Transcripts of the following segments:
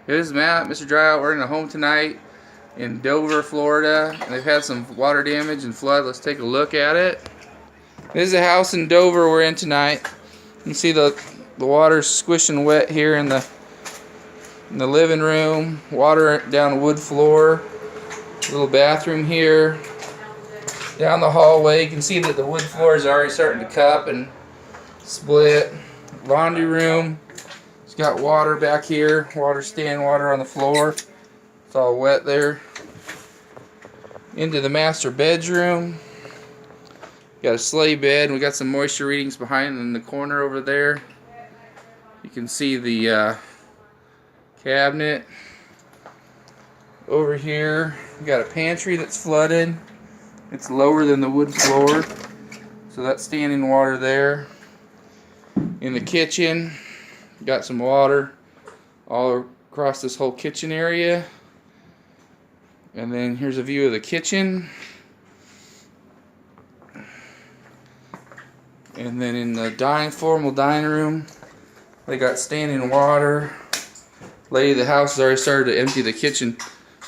This is Matt, Mr. Dryout. We're in a home tonight in Dover, Florida. And they've had some water damage and flood. Let's take a look at it. This is a house in Dover we're in tonight. You can see the water's squishing wet here in the living room. Water down the wood floor. Little bathroom here. Down the hallway, you can see that the wood floor is already starting to cup and split. Laundry room. It's got water back here. Standing water on the floor. It's all wet there. Into the master bedroom. Got a sleigh bed. We got some moisture readings behind in the corner over there. You can see the cabinet over here. We got a pantry that's flooded. It's lower than the wood floor, so that's standing water there. In the kitchen, got some water all across this whole kitchen area. And then here's a view of the kitchen. And then in the formal dining room, they got standing water. Lady of the house has already started to empty the kitchen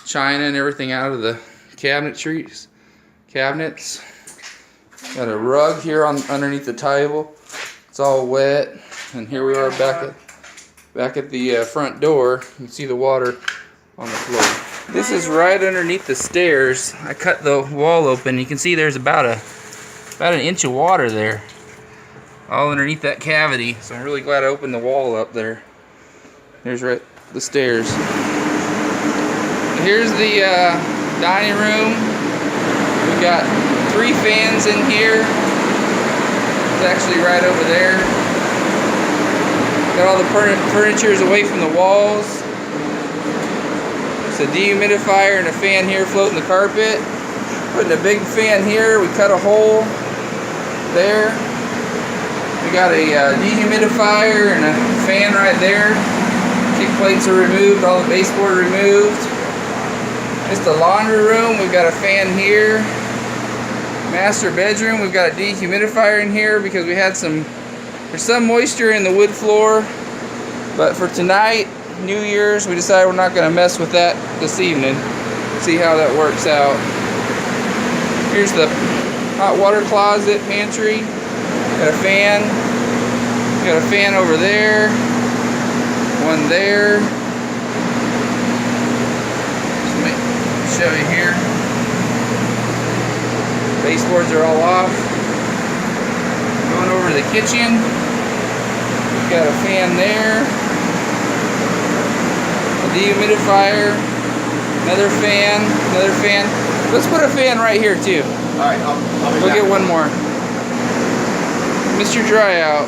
china and everything out of the cabinets. Got a rug here underneath the table. It's all wet. And here we are back at the front door. You can see the water on the floor. This is right underneath the stairs. I cut the wall open. You can see there's about an inch of water there, all underneath that cavity. So I'm really glad I opened the wall up there. There's the stairs. Here's the dining room. We've got 3 fans in here. It's actually right over there. Got all the furniture away from the walls. It's a dehumidifier and a fan here floating the carpet. Putting a big fan here. We cut a hole there. We got a dehumidifier and a fan right there. Kick plates are removed, all the baseboard removed. It's the laundry room. We've got a fan here. Master bedroom. We've got a dehumidifier in here because we had there's some moisture in the wood floor. But for tonight, New Year's, we decided we're not going to mess with that this evening. See how that works out. Here's the hot water closet, pantry. Got a fan. Got a fan over there. One there. Show you here. Baseboards are all off. Going over to the kitchen. We've got a fan there. A dehumidifier. Another fan. Another fan. Let's put a fan right here too. Alright, I'll be We'll back. get one more. Mr. Dryout.